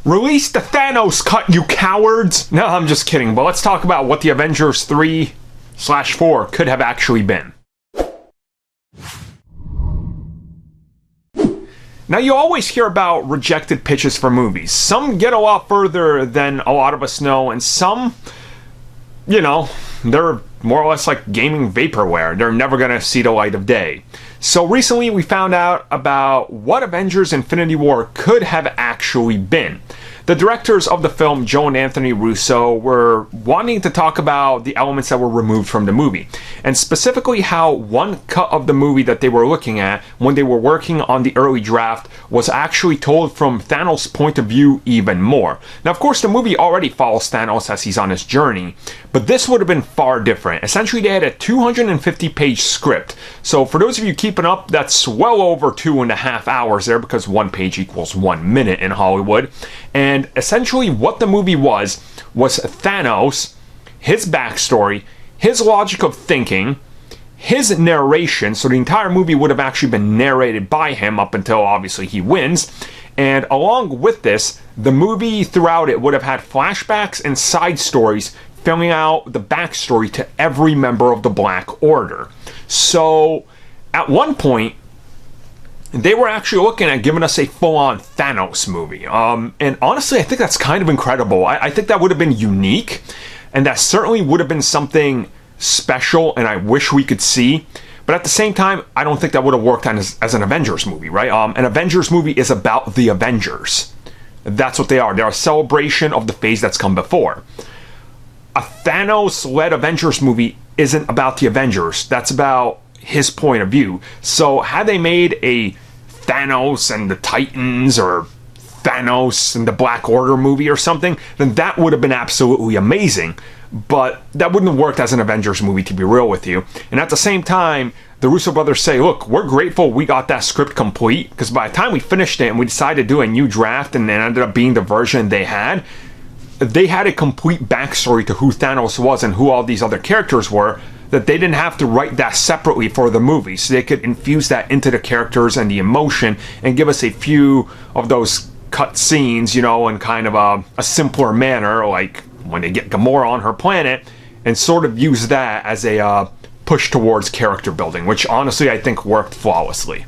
Release the Thanos cut, you cowards! No, I'm just kidding, but let's talk about what the Avengers 3/4 could have actually been. Now, you always hear about rejected pitches for movies. Some get a lot further than a lot of us know, and some, you know, they're more or less like gaming vaporware. They're never gonna see the light of day. So recently we found out about what Avengers Infinity War could have actually been. The directors of the film, Joe and Anthony Russo, were wanting to talk about the elements that were removed from the movie, and specifically how one cut of the movie that they were looking at when they were working on the early draft was actually told from Thanos' point of view even more. Now, of course, the movie already follows Thanos as he's on his journey, but this would have been far different. Essentially, they had a 250-page script. So for those of you keeping up, that's well over 2.5 hours there, because one page equals 1 minute in Hollywood. And essentially what the movie was Thanos, his backstory, his logic of thinking, his narration. So the entire movie would have actually been narrated by him up until obviously he wins. And along with this, the movie throughout it would have had flashbacks and side stories filling out the backstory to every member of the Black Order. So at one point, they were actually looking at giving us a full-on Thanos movie. And honestly, I think that's kind of incredible. I think that would have been unique, and that certainly would have been something special, and I wish we could see. But at the same time, I don't think that would have worked on as an Avengers movie, right? An Avengers movie is about the Avengers. That's what they are. They're a celebration of the phase that's come before. A Thanos-led Avengers movie isn't about the Avengers. That's about his point of view. So had they made a Thanos and the Titans, or Thanos and the Black Order movie or something, then that would have been absolutely amazing. But that wouldn't have worked as an Avengers movie, to be real with you. And at the same time, the Russo brothers say, look, we're grateful we got that script complete, because by the time we finished it and we decided to do a new draft, and then ended up being the version they had a complete backstory to who Thanos was and who all these other characters were, that they didn't have to write that separately for the movie, so they could infuse that into the characters and the emotion and give us a few of those cut scenes, you know, in kind of a simpler manner, like when they get Gamora on her planet, and sort of use that as a push towards character building, which honestly I think worked flawlessly.